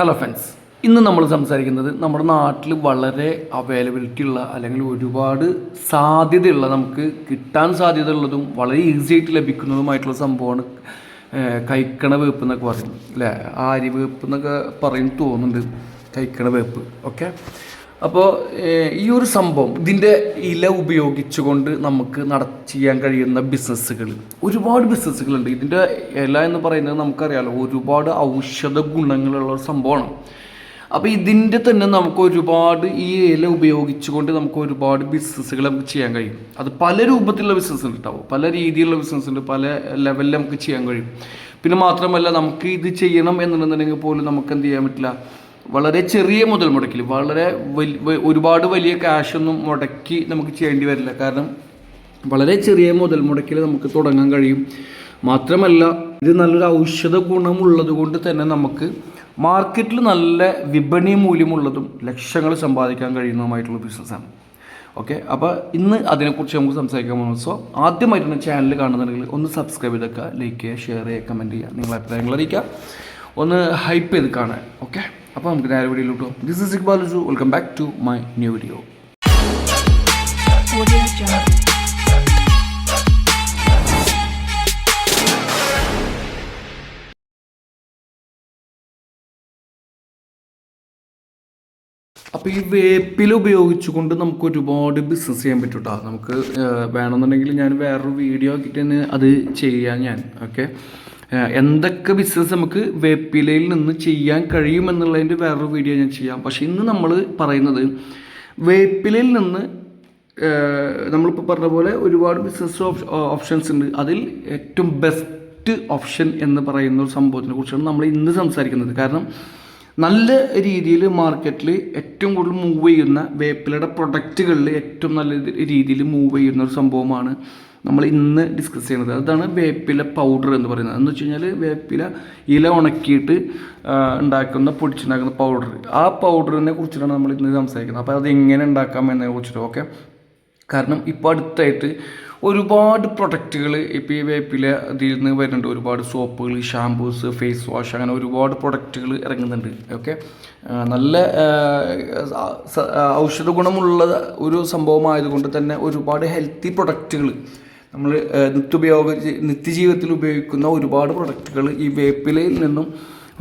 Hello friends, ഇന്ന് നമ്മൾ സംസാരിക്കുന്നത് നമ്മുടെ നാട്ടിൽ വളരെ അവൈലബിലിറ്റി ഉള്ള അല്ലെങ്കിൽ ഒരുപാട് സാധ്യതയുള്ള നമുക്ക് കിട്ടാൻ സാധ്യതയുള്ളതും വളരെ ഈസി ആയിട്ട് ലഭിക്കുന്നതുമായിട്ടുള്ള സംഭവമാണ് കൈക്കണ വേപ്പ് എന്നൊക്കെ പറയും അല്ലേ. ആരി വേപ്പ് എന്നൊക്കെ പറയും തോന്നുന്നുണ്ട്, കൈക്കണ വേപ്പ്. ഓക്കെ, അപ്പോൾ ഈ ഒരു സംഭവം ഇതിൻ്റെ ഇല ഉപയോഗിച്ചുകൊണ്ട് നമുക്ക് ചെയ്യാൻ കഴിയുന്ന ബിസിനസ്സുകൾ ഒരുപാട് ബിസിനസ്സുകളുണ്ട്. ഇതിൻ്റെ ഇല എന്ന് പറയുന്നത് നമുക്കറിയാമല്ലോ, ഒരുപാട് ഔഷധ ഗുണങ്ങളുള്ള ഒരു സംഭവമാണ്. അപ്പോൾ ഇതിൻ്റെ തന്നെ നമുക്ക് ഒരുപാട് ഈ ഇല ഉപയോഗിച്ചുകൊണ്ട് നമുക്ക് ഒരുപാട് ബിസിനസ്സുകൾ നമുക്ക് ചെയ്യാൻ കഴിയും. അത് പല രൂപത്തിലുള്ള ബിസിനസ് ഉണ്ടാവും, പല രീതിയിലുള്ള ബിസിനസ് ഉണ്ട്, പല ലെവലിൽ നമുക്ക് ചെയ്യാൻ കഴിയും. പിന്നെ മാത്രമല്ല, നമുക്ക് ഇത് ചെയ്യണം എന്നുണ്ടെന്നുണ്ടെങ്കിൽ പോലും നമുക്ക് എന്ത് ചെയ്യാൻ പറ്റില്ല, വളരെ ചെറിയ മുതൽ മുടക്കിൽ വളരെ ഒരുപാട് വലിയ ക്യാഷൊന്നും മുടക്കി നമുക്ക് ചെയ്യേണ്ടി വരില്ല. കാരണം വളരെ ചെറിയ മുതൽ മുടക്കിൽ നമുക്ക് തുടങ്ങാൻ കഴിയും. മാത്രമല്ല, ഇത് നല്ലൊരു ഔഷധ ഗുണമുള്ളത് കൊണ്ട് തന്നെ നമുക്ക് മാർക്കറ്റിൽ നല്ല വിപണി മൂല്യമുള്ളതും ലക്ഷങ്ങൾ സമ്പാദിക്കാൻ കഴിയുന്നതുമായിട്ടുള്ള ബിസിനസ്സാണ്. ഓക്കെ, അപ്പോൾ ഇന്ന് അതിനെക്കുറിച്ച് നമുക്ക് സംസാരിക്കാൻ പോകുന്നത്. സോ ആദ്യമായിട്ടാണ് ചാനൽ കാണുന്നുണ്ടെങ്കിൽ ഒന്ന് സബ്സ്ക്രൈബ് ചെയ്തേക്കുക, ലൈക്ക് ചെയ്യുക, ഷെയർ ചെയ്യുക, കമൻറ്റ് ചെയ്യുക, നിങ്ങളുടെ അഭിപ്രായങ്ങൾ അറിയിക്കുക, ഒന്ന് ഹൈപ്പ് ചെയ്ത് കാണാൻ. ഓക്കെ, അപ്പോൾ നമുക്ക് നേരെ വീഡിയോയിലോട്ട് പോകും. ദിസ് ഇസ് ഇക്ബാൽ ജു, welcome back to my new video. അപ്പോൾ ഈ വേപ്പില ഉപയോഗിച്ചുകൊണ്ട് നമുക്ക് ഒരുപാട് ബിസിനസ് ചെയ്യാൻ പറ്റും കേട്ടോ. നമുക്ക് വേണമെന്നുണ്ടെങ്കിൽ ഞാൻ വേറൊരു വീഡിയോ ആക്കിയിട്ട് തന്നെ അത് ചെയ്യാൻ ഞാൻ. ഓക്കെ, എന്തൊക്കെ ബിസിനസ് നമുക്ക് വേപ്പിലയിൽ നിന്ന് ചെയ്യാൻ കഴിയുമെന്നുള്ളതിൻ്റെ വേറൊരു വീഡിയോ ഞാൻ ചെയ്യാം. പക്ഷേ ഇന്ന് നമ്മൾ പറയുന്നത് വേപ്പിലയിൽ നിന്ന് നമ്മളിപ്പോൾ പറഞ്ഞ പോലെ ഒരുപാട് ബിസിനസ് ഓപ്ഷൻസ് ഉണ്ട്. അതിൽ ഏറ്റവും ബെസ്റ്റ് ഓപ്ഷൻ എന്ന് പറയുന്ന ഒരു സംഭവത്തിനെ കുറിച്ചാണ് നമ്മൾ ഇന്ന് സംസാരിക്കുന്നത്. കാരണം നല്ല രീതിയിൽ മാർക്കറ്റിൽ ഏറ്റവും കൂടുതൽ മൂവ് ചെയ്യുന്ന വേപ്പിലയുടെ പ്രൊഡക്റ്റുകളിൽ ഏറ്റവും നല്ല രീതിയിൽ മൂവ് ചെയ്യുന്ന ഒരു സംഭവമാണ് നമ്മൾ ഇന്ന് ഡിസ്കസ് ചെയ്യുന്നത്. അതാണ് വേപ്പില പൗഡർ എന്ന് പറയുന്നത്. എന്ന് വെച്ച് കഴിഞ്ഞാൽ വേപ്പില ഇല ഉണക്കിയിട്ട് ഉണ്ടാക്കുന്ന പൊടിച്ചുണ്ടാക്കുന്ന പൗഡർ. ആ പൗഡറിനെ കുറിച്ചിട്ടാണ് നമ്മൾ ഇന്ന് സംസാരിക്കുന്നത്. അപ്പോൾ അതെങ്ങനെ ഉണ്ടാക്കാം എന്നതിനെ കുറിച്ചിട്ട്. ഓക്കെ, കാരണം ഇപ്പോൾ അടുത്തായിട്ട് ഒരുപാട് പ്രൊഡക്റ്റുകൾ ഇപ്പോൾ ഈ വേപ്പില ഇതിൽ നിന്ന് വരുന്നുണ്ട്. ഒരുപാട് സോപ്പുകൾ, ഷാംപൂസ്, ഫേസ് വാഷ്, അങ്ങനെ ഒരുപാട് പ്രൊഡക്റ്റുകൾ ഇറങ്ങുന്നുണ്ട്. ഓക്കെ, നല്ല ഔഷധ ഗുണമുള്ള ഒരു സംഭവമായതുകൊണ്ട് തന്നെ ഒരുപാട് ഹെൽത്തി പ്രൊഡക്റ്റുകൾ നമ്മൾ നിത്യജീവിതത്തിൽ ഉപയോഗിക്കുന്ന ഒരുപാട് പ്രൊഡക്റ്റുകൾ ഈ വേപ്പിലയിൽ നിന്നും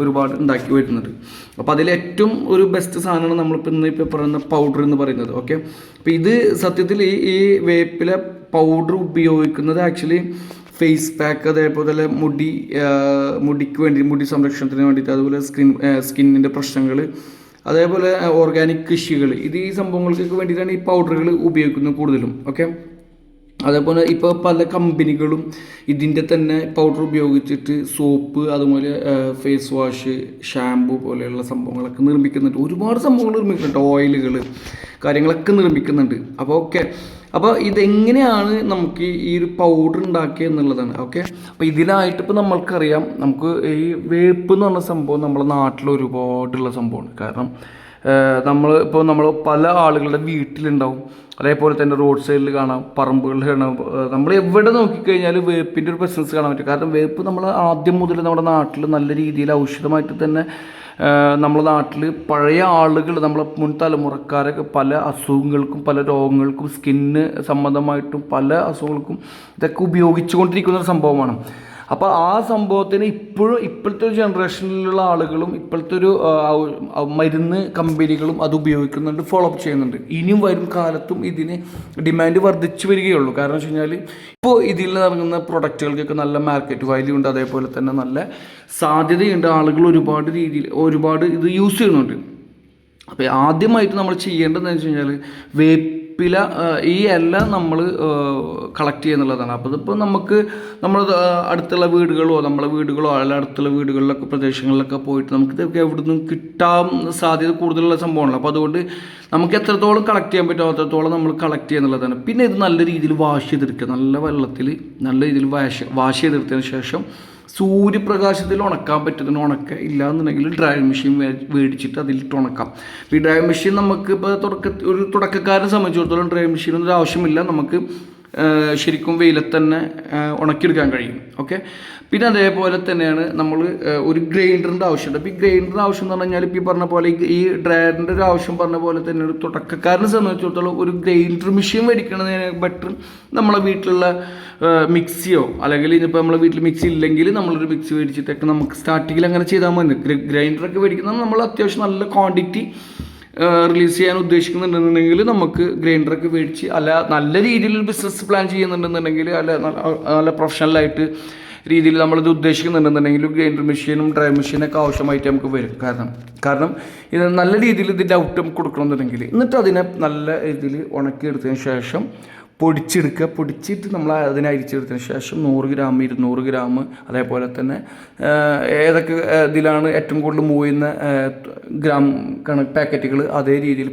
ഒരുപാട് ഉണ്ടാക്കി വരുന്നുണ്ട്. അപ്പോൾ അതിലേറ്റവും ഒരു ബെസ്റ്റ് സാധനമാണ് നമ്മളിപ്പോൾ ഇന്നിപ്പോൾ പറയുന്ന പൗഡർ എന്ന് പറയുന്നത്. ഓക്കെ, അപ്പോൾ ഇത് സത്യത്തിൽ ഈ വേപ്പില പൗഡർ ഉപയോഗിക്കുന്നത് ആക്ച്വലി ഫേസ് പാക്ക്, അതേപോലെ മുടിക്ക് വേണ്ടി, മുടി സംരക്ഷണത്തിന് വേണ്ടിയിട്ട്, അതുപോലെ സ്കിന്നിൻ്റെ പ്രശ്നങ്ങൾ, അതേപോലെ ഓർഗാനിക് കൃഷികൾ, ഇത് ഈ സംഭവങ്ങൾക്കൊക്കെ വേണ്ടിയിട്ടാണ് ഈ പൗഡറുകൾ ഉപയോഗിക്കുന്നത് കൂടുതലും. ഓക്കെ, അതേപോലെ ഇപ്പോൾ പല കമ്പനികളും ഇതിൻ്റെ തന്നെ പൗഡർ ഉപയോഗിച്ചിട്ട് സോപ്പ്, അതുപോലെ ഫേസ് വാഷ്, ഷാമ്പു പോലെയുള്ള സംഭവങ്ങളൊക്കെ നിർമ്മിക്കുന്നുണ്ട്. ഒരുപാട് സംഭവങ്ങൾ നിർമ്മിക്കുന്നുണ്ട്, ഓയിലുകൾ, കാര്യങ്ങളൊക്കെ നിർമ്മിക്കുന്നുണ്ട്. അപ്പോൾ ഓക്കെ, അപ്പോൾ ഇതെങ്ങനെയാണ് നമുക്ക് ഈ ഒരു പൗഡർ ഉണ്ടാക്കിയത് എന്നുള്ളതാണ്. ഓക്കെ, അപ്പോൾ ഇതിനായിട്ട് ഇപ്പോൾ നമ്മൾക്കറിയാം, നമുക്ക് ഈ വേപ്പ് എന്ന് പറഞ്ഞ സംഭവം നമ്മുടെ നാട്ടിൽ ഒരുപാടുള്ള സംഭവമാണ്. കാരണം നമ്മൾ പല ആളുകളുടെ വീട്ടിലുണ്ടാവും, അതേപോലെ തന്നെ റോഡ് സൈഡിൽ കാണാം, പറമ്പുകളിൽ കാണാം. നമ്മൾ എവിടെ നോക്കിക്കഴിഞ്ഞാൽ വേപ്പിൻ്റെ ഒരു പ്രസൻസ് കാണാൻ പറ്റും. കാരണം വേപ്പ് നമ്മൾ ആദ്യം മുതൽ നമ്മുടെ നാട്ടിൽ നല്ല രീതിയിൽ ഔഷധമായിട്ട് തന്നെ നമ്മുടെ നാട്ടിൽ പഴയ ആളുകൾ, നമ്മളെ മുൻ തലമുറക്കാരൊക്കെ പല അസുഖങ്ങൾക്കും പല രോഗങ്ങൾക്കും സ്കിന്ന് സംബന്ധമായിട്ടും പല അസുഖങ്ങൾക്കും ഇതൊക്കെ ഉപയോഗിച്ചുകൊണ്ടിരിക്കുന്ന ഒരു സംഭവമാണ്. അപ്പോൾ ആ സംഭവത്തിന് ഇപ്പോഴത്തെ ഒരു ജനറേഷനിലുള്ള ആളുകളും ഇപ്പോഴത്തെ ഒരു മരുന്ന് കമ്പനികളും അത് ഉപയോഗിക്കുന്നുണ്ട്, ഫോളോ അപ്പ് ചെയ്യുന്നുണ്ട്. ഇനിയും വരും കാലത്തും ഇതിന് ഡിമാൻഡ് വർദ്ധിച്ചു വരികയുള്ളൂ. കാരണം വെച്ച് കഴിഞ്ഞാൽ ഇപ്പോൾ ഇതിൽ ഇറങ്ങുന്ന പ്രൊഡക്റ്റുകൾക്കൊക്കെ നല്ല മാർക്കറ്റ് വാല്യൂ ഉണ്ട്, അതേപോലെ തന്നെ നല്ല സാധ്യതയുണ്ട്. ആളുകൾ ഒരുപാട് ഇത് യൂസ് ചെയ്യുന്നുണ്ട്. അപ്പോൾ ആദ്യമായിട്ട് നമ്മൾ ചെയ്യേണ്ടതെന്ന് വെച്ച് കഴിഞ്ഞാൽ വേപ്പില ഈ എല്ലാം നമ്മൾ കളക്ട് ചെയ്യുന്നുള്ളതാണ്. അപ്പോൾ ഇതിപ്പോൾ നമ്മൾ അടുത്തുള്ള നമ്മളെ വീടുകളോ അല്ല അടുത്തുള്ള വീടുകളിലൊക്കെ പ്രദേശങ്ങളിലൊക്കെ പോയിട്ട് നമുക്ക് ഇതൊക്കെ എവിടെ നിന്നും കിട്ടാൻ സാധ്യത കൂടുതലുള്ള സംഭവമാണല്ലോ. അപ്പോൾ അതുകൊണ്ട് നമുക്ക് എത്രത്തോളം കളക്ട് ചെയ്യാൻ പറ്റുമോ അത്രത്തോളം നമ്മൾ കളക്ട് ചെയ്യുന്നുള്ളതാണ്. പിന്നെ ഇത് നല്ല രീതിയിൽ വാഷ് ചെയ്തെടുക്കുക, നല്ല വെള്ളത്തിൽ നല്ല രീതിയിൽ വാഷ് ചെയ്തെടുത്തതിന് ശേഷം സൂര്യപ്രകാശത്തിൽ ഉണക്കാൻ പറ്റുന്നതിന് ഉണക്കുക, ഇല്ലയെന്നുണ്ടെങ്കിൽ ഡ്രൈവിംഗ് മെഷീൻ മേടിച്ചിട്ട് അതിലിട്ട് ഉണക്കാം. ഈ ഡ്രൈവിംഗ് മെഷീൻ നമുക്ക് ഇപ്പോൾ ഒരു തുടക്കക്കാരനെ സംബന്ധിച്ചിടത്തോളം ഡ്രൈവിംഗ് മെഷീനൊന്നും ആവശ്യമില്ല. നമുക്ക് ശരിക്കും വെയിലത്ത് തന്നെ ഉണക്കിയെടുക്കാൻ കഴിയും. ഓക്കെ, പിന്നെ അതേപോലെ തന്നെയാണ് നമ്മൾ ഒരു ഗ്രൈൻഡറിൻ്റെ ആവശ്യമുണ്ട്. അപ്പോൾ ഈ ഗ്രൈൻഡറിൻ്റെ ആവശ്യം എന്ന് പറഞ്ഞു കഴിഞ്ഞാൽ ഇപ്പോൾ ഈ പറഞ്ഞ പോലെ ഈ ഡ്രയറിൻ്റെ ഒരു ആവശ്യം പറഞ്ഞ പോലെ തന്നെ ഒരു തുടക്കക്കാരനെ സംബന്ധിച്ചിടത്തോളം ഒരു ഗ്രൈൻഡർ മെഷീൻ മേടിക്കണതിന് ബെറ്റർ നമ്മളെ വീട്ടിലുള്ള മിക്സിയോ അല്ലെങ്കിൽ ഇനിയിപ്പോൾ നമ്മളെ വീട്ടിൽ മിക്സി ഇല്ലെങ്കിൽ നമ്മളൊരു മിക്സി മേടിച്ചിട്ടൊക്കെ നമുക്ക് സ്റ്റാർട്ടിങ്ങിൽ അങ്ങനെ ചെയ്താൽ മതി. ഗ്രൈൻഡറൊക്കെ മേടിക്കുന്നത് നമ്മൾ അത്യാവശ്യം നല്ല ക്വാണ്ടിറ്റി റിലീസ് ചെയ്യാൻ ഉദ്ദേശിക്കുന്നുണ്ടെന്നുണ്ടെങ്കിൽ നമുക്ക് ഗ്രൈൻഡറൊക്കെ മേടിച്ച് അല്ല നല്ല രീതിയിൽ ബിസിനസ് പ്ലാൻ ചെയ്യുന്നുണ്ടെന്നുണ്ടെങ്കിൽ അല്ല നല്ല പ്രൊഫഷണലായിട്ട് രീതിയിൽ നമ്മളിത് ഉദ്ദേശിക്കുന്നുണ്ടെന്നുണ്ടെങ്കിൽ ഗ്രൈൻഡർ മെഷീനും ഡ്രൈ മെഷീനൊക്കെ ആവശ്യമായിട്ട് നമുക്ക് വരും. കാരണം ഇത് നല്ല രീതിയിൽ ഇതിൻ്റെ ഔട്ട് നമുക്ക് കൊടുക്കണമെന്നുണ്ടെങ്കിൽ എന്നിട്ട് അതിനെ നല്ല രീതിയിൽ ഉണക്കിയെടുത്തതിന് ശേഷം പൊടിച്ചിട്ട് നമ്മൾ അതിനെ അരിച്ചെടുത്തതിന് ശേഷം 100 ഗ്രാം 200 ഗ്രാം അതേപോലെ തന്നെ ഏതൊക്കെ ഇതിലാണ് ഏറ്റവും കൂടുതൽ മൂവ് ചെയ്യുന്ന ഗ്രാം പാക്കറ്റുകൾ അതേ രീതിയിൽ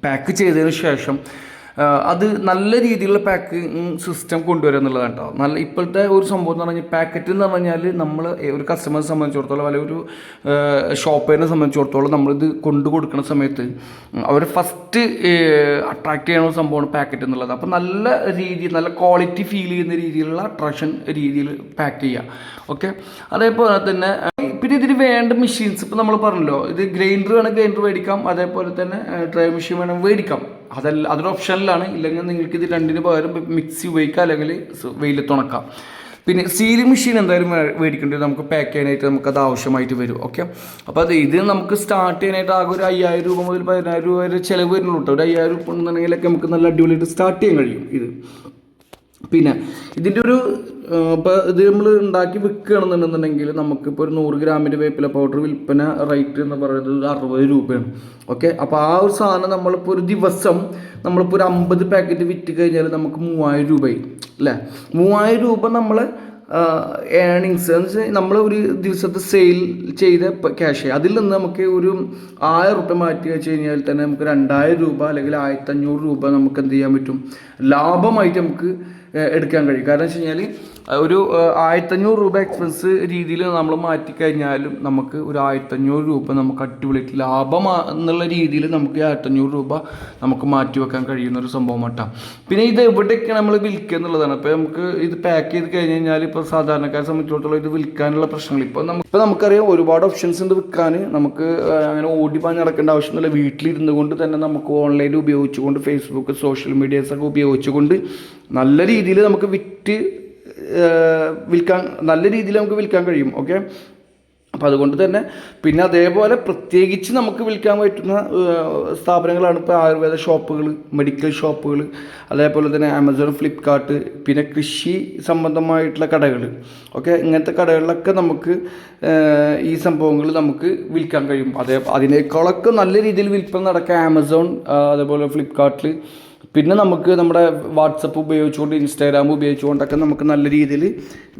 പാക്ക് ചെയ്തതിന് ശേഷം അത് നല്ല രീതിയിലുള്ള പാക്കിങ് സിസ്റ്റം കൊണ്ടുവരിക എന്നുള്ളതാണ് കേട്ടോ. നല്ല ഇപ്പോഴത്തെ ഒരു സംഭവം എന്ന് പറഞ്ഞാൽ പാക്കറ്റ് എന്ന് പറഞ്ഞാൽ നമ്മൾ ഒരു കസ്റ്റമറെ സംബന്ധിച്ചിടത്തോളം അല്ലെങ്കിൽ ഒരു ഷോപ്പേറിനെ സംബന്ധിച്ചിടത്തോളം നമ്മളിത് കൊണ്ടു കൊടുക്കുന്ന സമയത്ത് അവർ ഫസ്റ്റ് അട്രാക്റ്റ് ചെയ്യുന്ന സംഭവമാണ് പാക്കറ്റ് എന്നുള്ളത്. അപ്പോൾ നല്ല രീതിയിൽ നല്ല ക്വാളിറ്റി ഫീൽ ചെയ്യുന്ന രീതിയിലുള്ള അട്രാക്ഷൻ രീതിയിൽ പാക്ക് ചെയ്യുക. ഓക്കെ, അതേപോലെ തന്നെ പിന്നെ ഇതിന് വേണ്ട മെഷീൻസ് ഇപ്പോൾ നമ്മൾ പറഞ്ഞല്ലോ, ഇത് ഗ്രൈൻഡർ വേണം ഗ്രൈൻഡർ മേടിക്കാം, അതേപോലെ തന്നെ ഡ്രൈ മെഷീൻ വേണം മേടിക്കാം. അതൊരു ഓപ്ഷനിലാണ്. ഇല്ലെങ്കിൽ നിങ്ങൾക്ക് ഇത് രണ്ടിന് പകരം മിക്സി ഉപയോഗിക്കാം അല്ലെങ്കിൽ വെയിലത്ത് ഉണക്കാം. പിന്നെ സീലിംഗ് മെഷീൻ എന്തായാലും മേടിക്കേണ്ടത് നമുക്ക് പാക്ക് ചെയ്യാനായിട്ട് നമുക്കത് ആവശ്യമായിട്ട് വരും. ഓക്കെ, അപ്പോൾ ഇത് നമുക്ക് സ്റ്റാർട്ട് ചെയ്യാനായിട്ട് ആകെ ഒരു 5000 രൂപ മുതൽ 10000 രൂപ വരെ ചിലവ് വരുന്നുള്ളൂ കേട്ടോ. ഒരു 5000 രൂപ ഉണ്ടെന്നുണ്ടെങ്കിലൊക്കെ നമുക്ക് നല്ല അടിപൊളിയായിട്ട് സ്റ്റാർട്ട് ചെയ്യാൻ കഴിയും ഇത്. പിന്നെ ഇതിൻ്റെ ഒരു ഇപ്പോൾ ഇത് നമ്മൾ ഉണ്ടാക്കി വിൽക്കുകയാണെന്നുണ്ടെന്നുണ്ടെങ്കിൽ നമുക്കിപ്പോൾ ഒരു 100 ഗ്രാമിൻ്റെ വേപ്പില പൗഡർ വിൽപ്പന റേറ്റ് എന്ന് പറയുന്നത് 60 രൂപയാണ്. ഓക്കെ, അപ്പോൾ ആ ഒരു സാധനം നമ്മളിപ്പോൾ ഒരു ദിവസം നമ്മളിപ്പോൾ ഒരു 50 പാക്കറ്റ് വിറ്റ് കഴിഞ്ഞാൽ നമുക്ക് 3000 രൂപയായി അല്ലേ. 3000 രൂപ നമ്മൾ ഏണിങ്സ് എന്ന് വെച്ചാൽ നമ്മൾ ഒരു ദിവസത്തെ സെയിൽ ചെയ്ത ക്യാഷ്, അതിൽ നിന്ന് നമുക്ക് ഒരു 1000 രൂപ മാറ്റി വെച്ച് കഴിഞ്ഞാൽ തന്നെ നമുക്ക് 2000 രൂപ അല്ലെങ്കിൽ 1500 രൂപ നമുക്ക് എന്ത് ചെയ്യാൻ പറ്റും, ലാഭമായിട്ട് നമുക്ക് എടുക്കാൻ കഴിയും. കാരണം വെച്ച് കഴിഞ്ഞാൽ ഒരു 1500 രൂപ എക്സ്പെൻസ് രീതിയിൽ നമ്മൾ മാറ്റിക്കഴിഞ്ഞാലും നമുക്ക് ഒരു 1500 രൂപ നമുക്ക് അടിപൊളിയായിട്ട് ലാഭം എന്നുള്ള രീതിയിൽ നമുക്ക് 1500 രൂപ നമുക്ക് മാറ്റി വെക്കാൻ കഴിയുന്ന ഒരു സംഭവം കേട്ടോ. പിന്നെ ഇത് എവിടെയൊക്കെ നമ്മൾ വിൽക്കുക എന്നുള്ളതാണ്. ഇപ്പോൾ നമുക്ക് ഇത് പാക്ക് ചെയ്ത് കഴിഞ്ഞ് കഴിഞ്ഞാൽ ഇപ്പോൾ സാധാരണക്കാരെ സംബന്ധിച്ചിടത്തോളം ഇത് വിൽക്കാനുള്ള പ്രശ്നങ്ങൾ ഇപ്പോൾ നമുക്കറിയാം ഒരുപാട് ഓപ്ഷൻസ് ഉണ്ട് വിൽക്കാൻ. നമുക്ക് അങ്ങനെ ഓടിപ്പാഞ്ഞ് നടക്കേണ്ട ആവശ്യമൊന്നുമില്ല. വീട്ടിലിരുന്നു കൊണ്ട് തന്നെ നമുക്ക് ഓൺലൈനിൽ ഉപയോഗിച്ചുകൊണ്ട് ഫേസ്ബുക്ക് സോഷ്യൽ മീഡിയാസൊക്കെ ഉപയോഗിച്ചുകൊണ്ട് നല്ല രീതിയിൽ നമുക്ക് നല്ല രീതിയിൽ നമുക്ക് വിൽക്കാൻ കഴിയും. ഓക്കെ, അപ്പോൾ അതുകൊണ്ട് തന്നെ പിന്നെ അതേപോലെ പ്രത്യേകിച്ച് നമുക്ക് വിൽക്കാൻ പറ്റുന്ന സ്ഥാപനങ്ങളാണ് ഇപ്പോൾ ആയുർവേദ ഷോപ്പുകൾ, മെഡിക്കൽ ഷോപ്പുകൾ, അതേപോലെ തന്നെ ആമസോൺ, ഫ്ലിപ്കാർട്ട്, പിന്നെ കൃഷി സംബന്ധമായിട്ടുള്ള കടകൾ. ഓക്കെ, ഇങ്ങനത്തെ കടകളിലൊക്കെ നമുക്ക് ഈ സംഭവങ്ങൾ നമുക്ക് വിൽക്കാൻ കഴിയും. അതിനേക്കാളൊക്കെ നല്ല രീതിയിൽ വിൽപ്പന നടക്കുക ആമസോൺ, അതേപോലെ ഫ്ലിപ്കാർട്ടിൽ. പിന്നെ നമുക്ക് നമ്മുടെ വാട്സപ്പ് ഉപയോഗിച്ചുകൊണ്ട് ഇൻസ്റ്റാഗ്രാം ഉപയോഗിച്ചുകൊണ്ടൊക്കെ നമുക്ക് നല്ല രീതിയിൽ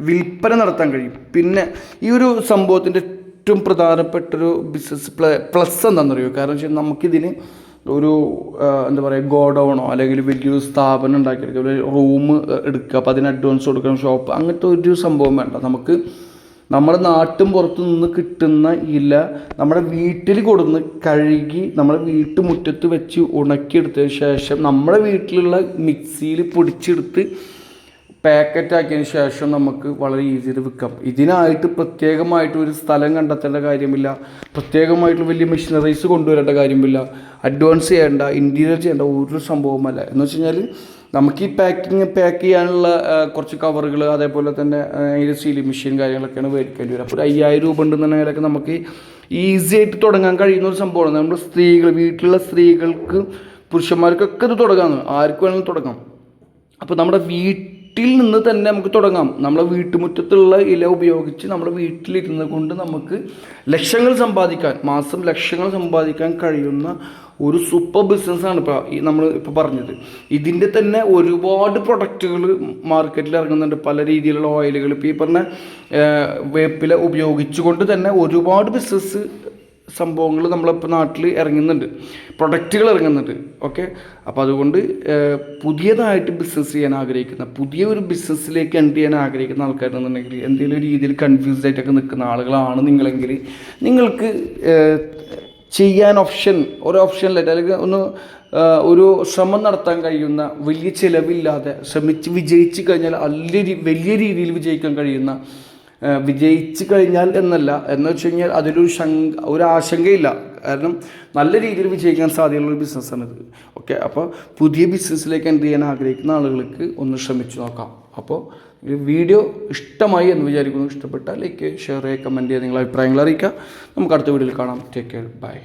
വിൽപ്പന നടത്താൻ കഴിയും. പിന്നെ ഈ ഒരു സംഭവത്തിൻ്റെ ഏറ്റവും പ്രധാനപ്പെട്ടൊരു ബിസിനസ് പ്ലസ് എന്താണെന്ന് അറിയുമോ? കാരണം വെച്ചാൽ നമുക്കിതിന് ഒരു എന്താ പറയുക ഗോഡൗണോ അല്ലെങ്കിൽ വലിയൊരു സ്ഥാപനം ഉണ്ടാക്കിയെടുക്കുക, ഒരു റൂം എടുക്കുക, അപ്പോൾ അതിന് അഡ്വാൻസ് കൊടുക്കണം, ഷോപ്പ്, അങ്ങനത്തെ ഒരു സംഭവം വേണ്ട. നമുക്ക് നമ്മുടെ നാട്ടും പുറത്തു നിന്ന് കിട്ടുന്ന ഇല നമ്മുടെ വീട്ടിൽ കൊടുന്ന് കഴുകി നമ്മുടെ വീട്ടുമുറ്റത്ത് വെച്ച് ഉണക്കിയെടുത്തതിന് ശേഷം നമ്മുടെ വീട്ടിലുള്ള മിക്സിയിൽ പൊടിച്ചെടുത്ത് പാക്കറ്റാക്കിയതിന് ശേഷം നമുക്ക് വളരെ ഈസിയിൽ വിൽക്കാം. ഇതിനായിട്ട് പ്രത്യേകമായിട്ട് ഒരു സ്ഥലം കണ്ടെത്തേണ്ട കാര്യമില്ല, പ്രത്യേകമായിട്ട് വലിയ മെഷീനറീസ് കൊണ്ടുവരേണ്ട കാര്യമില്ല, അഡ്വാൻസ് ചെയ്യേണ്ട, ഇൻറ്റീരിയർ ചെയ്യേണ്ട ഒരു സംഭവമല്ല. എന്ന് വെച്ച് കഴിഞ്ഞാൽ നമുക്ക് ഈ പാക്ക് ചെയ്യാനുള്ള കുറച്ച് കവറുകൾ, അതേപോലെ തന്നെ അതിൻ്റെ സീലിംഗ് മെഷീൻ കാര്യങ്ങളൊക്കെയാണ് മേടിക്കേണ്ടി വരും. അപ്പോൾ ഒരു 5000 രൂപ ഉണ്ടെന്നുണ്ടെങ്കിലൊക്കെ നമുക്ക് ഈസി ആയിട്ട് തുടങ്ങാൻ കഴിയുന്ന ഒരു സംഭവമാണ്. നമ്മൾ വീട്ടിലുള്ള സ്ത്രീകൾക്ക് പുരുഷന്മാർക്കൊക്കെ ഇത് തുടങ്ങാമെന്ന്, ആർക്ക് വേണമെങ്കിലും തുടങ്ങാം. അപ്പോൾ നമ്മുടെ വീട്ടിൽ നിന്ന് തന്നെ നമുക്ക് തുടങ്ങാം. നമ്മളെ വീട്ടുമുറ്റത്തുള്ള ഇല ഉപയോഗിച്ച് നമ്മുടെ വീട്ടിലിരുന്ന് കൊണ്ട് നമുക്ക് മാസം ലക്ഷങ്ങൾ സമ്പാദിക്കാൻ കഴിയുന്ന ഒരു സൂപ്പർ ബിസിനസ്സാണ് നമ്മൾ ഇപ്പോൾ പറഞ്ഞത്. ഇതിൻ്റെ തന്നെ ഒരുപാട് പ്രൊഡക്റ്റുകൾ മാർക്കറ്റിൽ ഇറങ്ങുന്നുണ്ട്, പല രീതിയിലുള്ള ഓയിലുകൾ. ഇപ്പോൾ ഈ പറഞ്ഞ വേപ്പില ഉപയോഗിച്ചുകൊണ്ട് തന്നെ ഒരുപാട് ബിസിനസ് സംഭവങ്ങൾ നമ്മളിപ്പോൾ നാട്ടിൽ ഇറങ്ങുന്നുണ്ട്, പ്രൊഡക്റ്റുകൾ ഇറങ്ങുന്നുണ്ട്. ഓക്കെ, അപ്പോൾ അതുകൊണ്ട് പുതിയതായിട്ട് ബിസിനസ് ചെയ്യാൻ ആഗ്രഹിക്കുന്ന, പുതിയൊരു ബിസിനസ്സിലേക്ക് എൻ്റർ ചെയ്യാൻ ആഗ്രഹിക്കുന്ന ആൾക്കാരെന്നുണ്ടെങ്കിൽ, എന്തെങ്കിലും രീതിയിൽ കൺഫ്യൂസ്ഡ് ആയിട്ടൊക്കെ നിൽക്കുന്ന ആളുകളാണ് നിങ്ങളെങ്കിൽ നിങ്ങൾക്ക് ചെയ്യാൻ ഒരു ഓപ്ഷനിലായിട്ട് അല്ലെങ്കിൽ ഒരു ശ്രമം നടത്താൻ കഴിയുന്ന, വലിയ ചിലവില്ലാതെ ശ്രമിച്ച് വിജയിച്ച് കഴിഞ്ഞാൽ വലിയ രീതിയിൽ വിജയിക്കാൻ കഴിയുന്ന, വിജയിച്ച് കഴിഞ്ഞാൽ എന്ന് വെച്ച് കഴിഞ്ഞാൽ ഒരു ആശങ്കയില്ല. കാരണം നല്ല രീതിയിൽ വിജയിക്കാൻ സാധ്യതയുള്ളൊരു ബിസിനസ്സാണിത്. ഓക്കെ, അപ്പോൾ പുതിയ ബിസിനസ്സിലേക്ക് എൻ്റർ ചെയ്യാൻ ആഗ്രഹിക്കുന്ന ആളുകൾക്ക് ഒന്ന് ശ്രമിച്ചു നോക്കാം. അപ്പോൾ ഈ വീഡിയോ ഇഷ്ടമായി എന്ന് വിചാരിക്കുന്നു. ഇഷ്ടപ്പെട്ടാൽ ലൈക്ക്, ഷെയർ ചെയ്യുക, കമൻറ്റ് ചെയ്യുക, നിങ്ങളുടെ അഭിപ്രായങ്ങൾ അറിയിക്കുക. നമുക്ക് അടുത്ത വീഡിയോയിൽ കാണാം. Take care, by.